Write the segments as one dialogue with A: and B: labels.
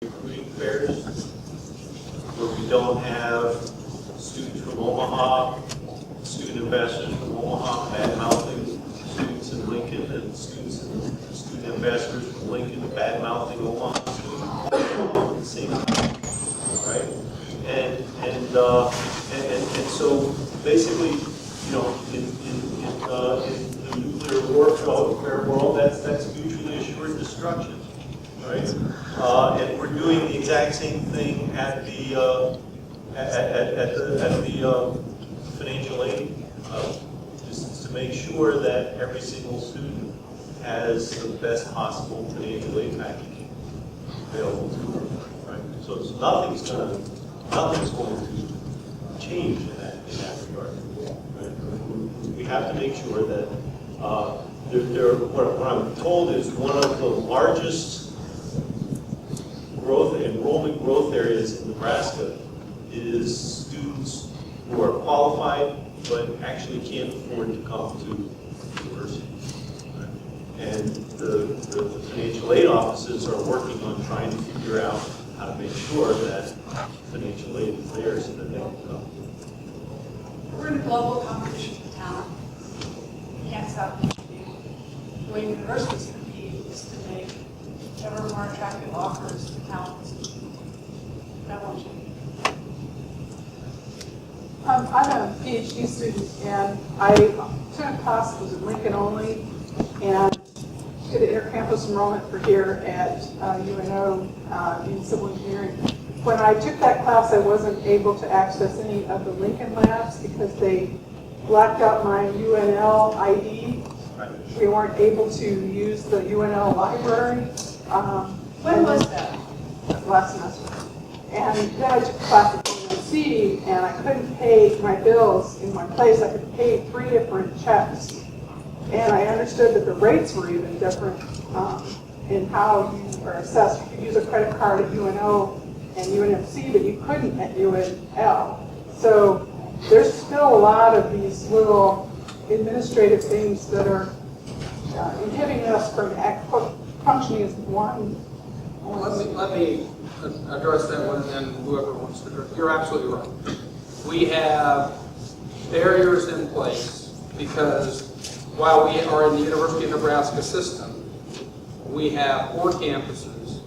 A: recruiting fairs where we don't have students from Omaha, student ambassadors from Omaha, bad-mouthing students in Lincoln, and student ambassadors from Lincoln, bad-mouthing Omaha students. Same, right? And so basically, you know, in the nuclear warfare world, that's mutually assured destruction, right? And we're doing the exact same thing at the financial aid, just to make sure that every single student has the best possible financial aid package available to them, right? So nothing's going to change in that regard. Right? We have to make sure that what I'm told is one of the largest enrollment growth areas in Nebraska is students who are qualified but actually can't afford to come to university. Right? And the financial aid offices are working on trying to figure out how to make sure that financial aid is there so that they can come.
B: We're in a global competition for talent. We can't stop competing. The way universities compete is to make ever more attractive offers to talent. That won't change.
C: I'm a PhD student, and I took a class that was in Lincoln only, and did an intercampus enrollment for here at UNO in civil engineering. When I took that class, I wasn't able to access any of the Lincoln labs because they blacked out my UNL ID. We weren't able to use the UNL library.
B: When was that?
C: Last semester. And then I took a class at UNC, and I couldn't pay my bills in one place. I could pay 3 different checks. And I understood that the rates were even different in how you are assessed. You could use a credit card at UNO and UNMC, but you couldn't at UNL. So there's still a lot of these little administrative things that are inhibiting us from functioning as one.
D: Let me address that one, and then whoever wants to address. You're absolutely right. We have barriers in place because while we are in the University of Nebraska system, we have 4 campuses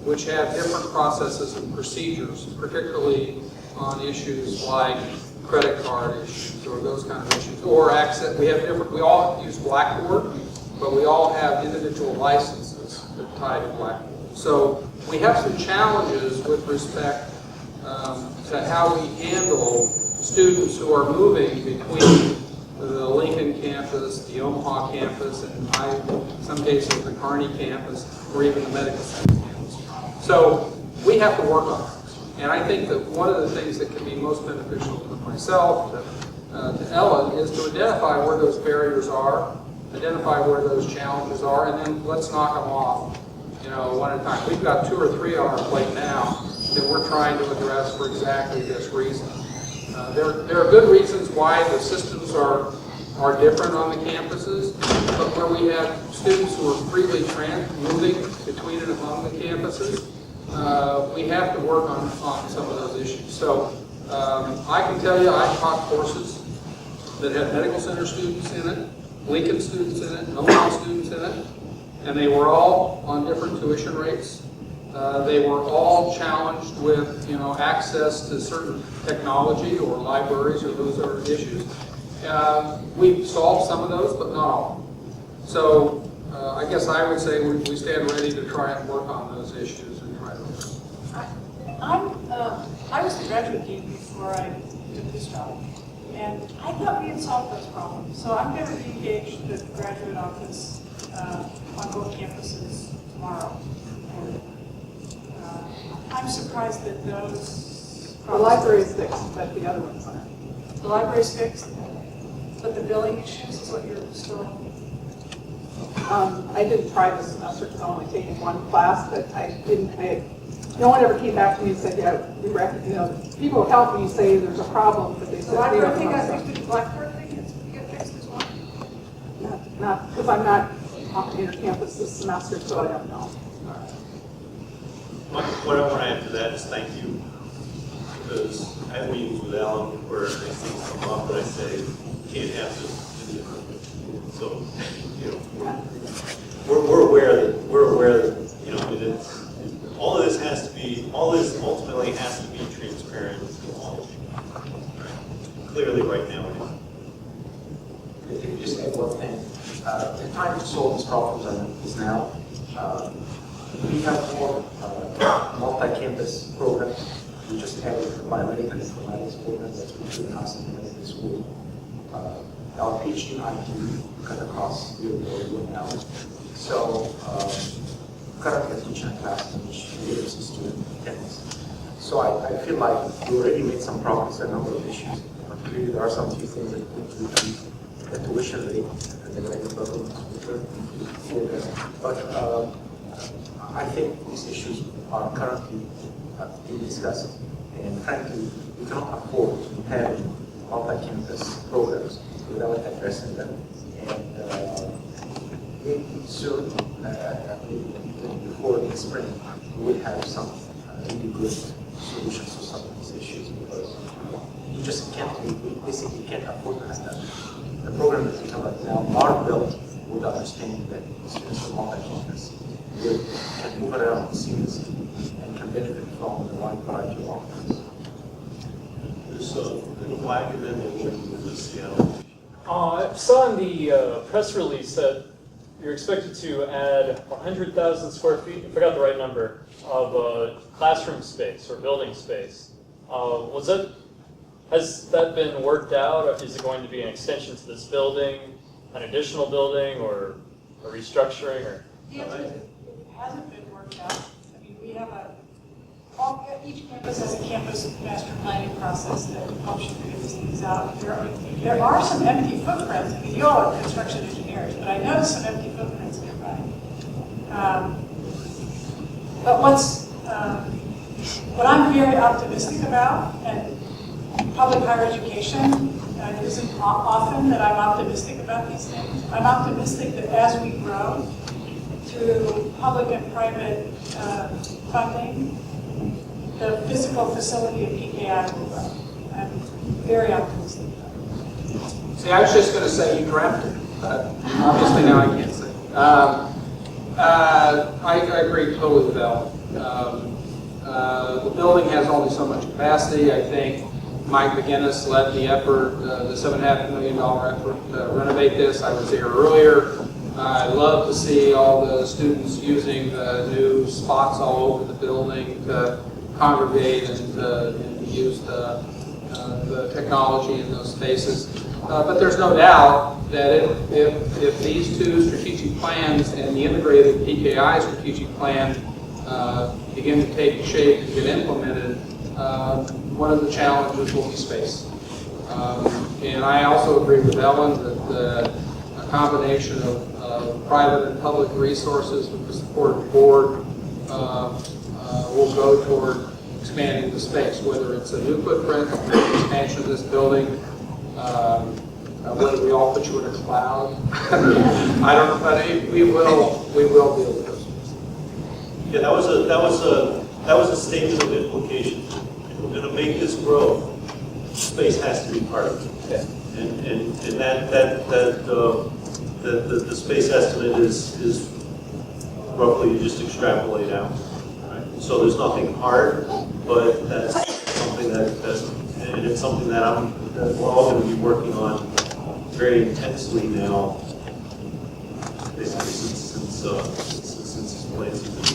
D: which have different processes and procedures, particularly on issues like credit card issues or those kind of issues, or access. We all use Blackboard, but we all have individual licenses that tie to Blackboard. So we have some challenges with respect to how we handle students who are moving between the Lincoln campus, the Omaha campus, and in some cases the Kearney campus, or even the medical center campus. So we have to work on it. And I think that one of the things that can be most beneficial to myself, to Ellen, is to identify where those barriers are, identify where those challenges are, and then let's knock them off, one at a time. We've got 2 or 3 on our plate now that we're trying to address for exactly this reason. There are good reasons why the systems are different on the campuses, but where we have students who are freely moving between and among the campuses, we have to work on some of those issues. So I can tell you I taught courses that had medical center students in it, Lincoln students in it, Omaha students in it, and they were all on different tuition rates. They were all challenged with, access to certain technology or libraries, or those are issues. We've solved some of those, but not all. So I guess I would say we stand ready to try and work on those issues and try to.
B: I was the graduate dean before I did this job, and I thought we had solved those problems. So I'm going to engage the graduate office on both campuses tomorrow. And, I'm surprised that those.
C: The library is fixed, but the other ones aren't.
B: The library is fixed, but the billing issues is what you're still.
C: I didn't try this semester because I'm only taking 1 class, but no one ever came back to me and said, yeah, we reckon, people help me say there's a problem, but they said
B: The library thing got fixed, the Blackboard thing get fixed as well?
C: Not, because I'm not on intercampus this semester, so I don't know.
A: What I want to add to that is thank you, because I have meetings with Alan where I see something up and I say, you can't have this in the agreement. So, you know, we're aware that, you know, all of this has to be, all this ultimately has to be transparent to all. Right? Clearly right now it is.
E: If you just add one thing, the time to solve these problems is now. We have more multi-campus programs. We just had a biomedical informatics program that's between us and the school. Our PhD IT cut across the UNL. So currently I'm teaching a class in which university student attends. So I feel like we already made some progress on a number of issues. Clearly there are some few things that we need to tweak, the tuition rate and the grading program. But I think these issues are currently being discussed, and frankly, we cannot afford to have multi-campus programs without addressing them. And maybe soon, maybe before the spring, we will have some really good solutions to some of these issues, because you just can't, we basically can't afford to have that. The programs that we have right now are built with the understanding that students are multi-campus. They can move around seamlessly and can benefit from the wide variety of offerings.
A: There's a flag and then they went with the Seattle.
F: I saw in the press release that you're expected to add 100,000 square feet, I forgot the right number, of classroom space or building space. Has that been worked out? Or is it going to be an extension to this building, an additional building, or a restructuring? Or?
B: The answer is it hasn't been worked out. I mean, we have each campus has a campus master planning process that helps you figure these things out. There are some empty footprints. I mean, you all are construction engineers, but I noticed some empty footprints nearby. But what I'm very optimistic about, and public higher education isn't often that I'm optimistic about these things. I'm optimistic that as we grow through public and private funding, the physical facility of PKI will grow. I'm very optimistic about it.
D: See, I was just going to say you dreamt it, but obviously now I can't say. I agree totally with Ellen. The building has only so much capacity. I think Mike McGinnis led the effort, the $7.5 million effort to renovate this. I was there earlier. I love to see all the students using the new spots all over the building to congregate and to use the technology in those spaces. But there's no doubt that if these two strategic plans and the integrated PKI strategic plan begin to take shape and get implemented, one of the challenges will be space. And I also agree with Ellen that a combination of private and public resources with the support of the board will go toward expanding the space, whether it's a new footprint, expansion of this building, whether we all put you in a cloud. I don't know, but we will be able to.
A: Yeah, that was a statement of implication. If we're going to make this grow, space has to be part of it. Yeah. And the space estimate is roughly, you just extrapolate out. Right? So there's nothing hard, but that's something and it's something that we're all going to be working on very intensely now, basically since this place has been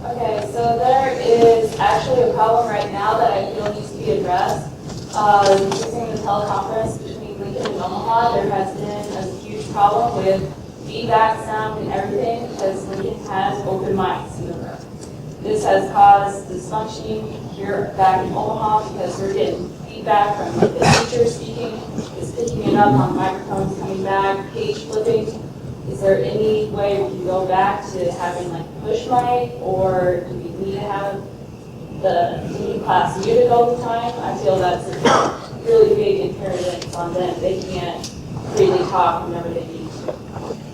G: Okay, so there is actually a problem right now that I feel needs to be addressed. Using the teleconference between Lincoln and Omaha, there has been a huge problem with feedback, sound, and everything because Lincoln has open mics in the room. This has caused dysfunctioning here back in Omaha because we're getting feedback from the teacher speaking, is picking it up on microphones coming back, page flipping. Is there any way we can go back to having like push mic, or do we need to have the class muted all the time? I feel that's a really big imperative on them. They can't freely talk whenever they need to.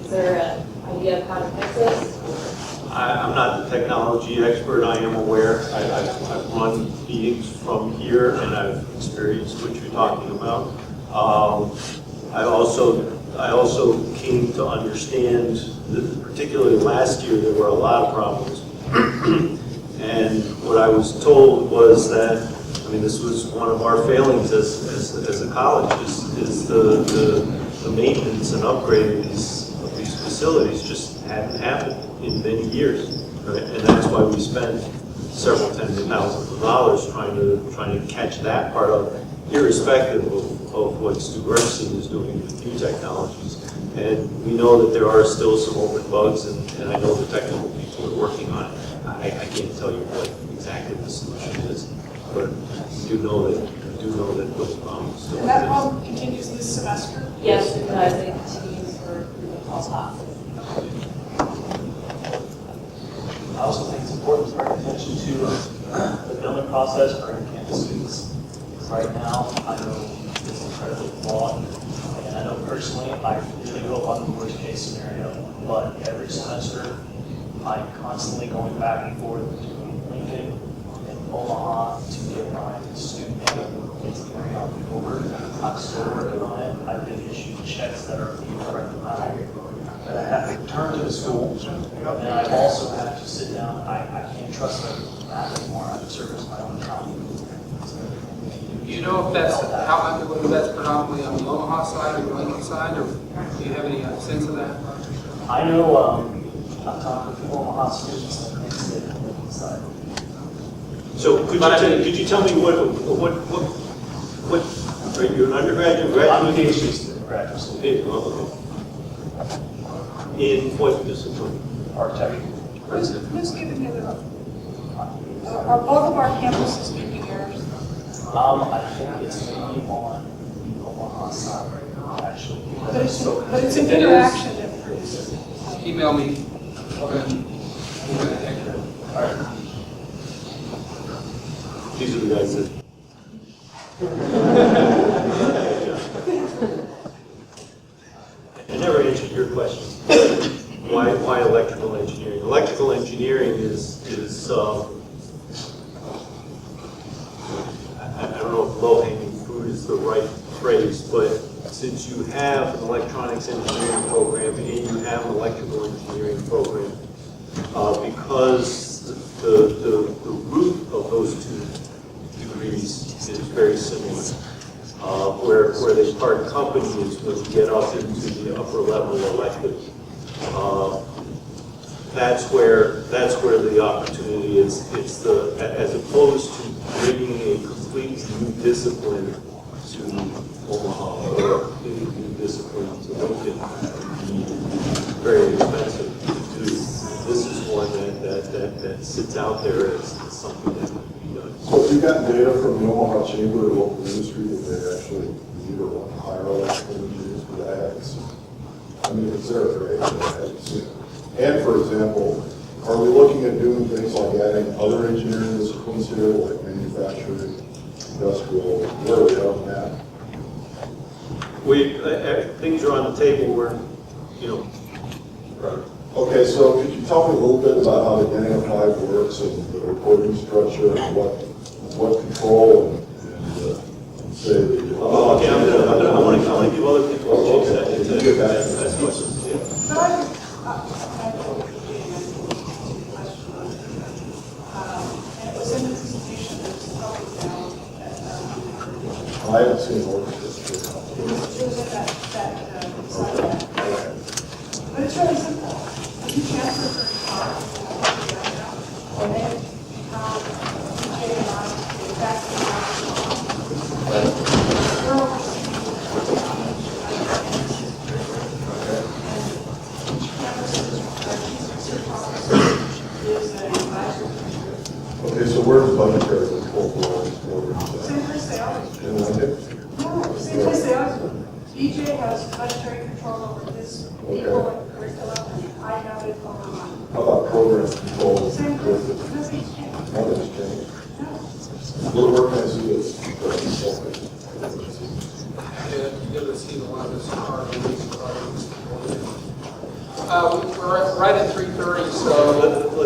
G: Is there an idea idea of how to fix this?
A: I'm not the technology expert, I am aware. I've run meetings from here and I've experienced what you're talking about. I also came to understand that particularly last year there were a lot of problems. And what I was told was that, I mean, this was one of our failings as a college, is the maintenance and upgrade of these facilities just hadn't happened in many years, right? And that's why we spent several tens of thousands of dollars trying to catch that part of, irrespective of what Stu Bernstein is doing with new technologies. And we know that there are still some open bugs, and I know the technical people are working on it. I can't tell you what exactly the solution is, but I do know that those problems still
B: And that
A: exist.
B: problem continues this semester?
G: Yes, it does. It continues for all classes.
H: I also think it's important to bring attention to the building process for in-campus students. Because right now, I know it's incredibly flawed, and I know personally, I really hope I'm the worst case scenario, but every semester, I'm constantly going back and forth between Lincoln and Omaha to get my student engineering over. I'm still working on it. I've been issued checks that are being corrected that I have to return to the school, and I also have to sit down. I can't trust them anymore. I have to service my own county.
D: Do you know if that's, whether that's predominantly on the Omaha side or the Lincoln side, or do you have any sense of that?
H: I know I've talked with Omaha students and it's the Lincoln side.
A: So could you tell me what are you an undergraduate, graduate?
H: I'm a PhD student, graduate student,
A: In what discipline?
H: architecture.
B: Who's giving you the, are both of our campuses speaking yours?
H: I think it's mainly on the Omaha side, actually.
B: But it's an interaction that produces.
D: Email me. Okay.
H: All right.
A: These are the guys that. I never answered your question. Why electrical engineering? Electrical engineering is I don't know if low-hanging fruit is the right phrase, but since you have an electronics engineering program and you have an electrical engineering program, because the root of those two degrees is very similar. Where they part company is when you get up into the upper level elective. That's where the opportunity is. It's as opposed to bringing a completely new discipline to Omaha or a new discipline to Lincoln, very expensive to do. This is one that sits out there as something that can be done.
I: So have you gotten data from the Omaha Chamber of Local Industry that they actually need or want to hire electrical engineers? But I haven't seen it. I mean, it's there, right? But I haven't seen it. And for example, are we looking at doing things like adding other engineering disciplines here, like manufacturing, industrial? Where are we on that?
A: Things are on the table where,
I: Right. Okay, so could you tell me a little bit about how the Gang of Five works and the reporting structure and what control and say the...
A: okay, I want to give other people a chance to ask questions. Yeah.
B: But I think and it was in the presentation that was published now.
I: I haven't seen it work.
B: It was in that slide deck. But it's really simple. You transfer for a car, and then DJ and I get back to the house. We're overseeing is an advisory.
I: Okay, so where's the budgetary control for all these programs?
B: Same place they always do.
I: In Lincoln?
B: No, same place they always do. DJ has budgetary control over his people and curriculum, and I have it over mine.
I: How about program control?
B: Same place, nothing's changed.
I: Nothing's changed.
B: No.
I: Where can I see this?
D: Give us either one of us. We're I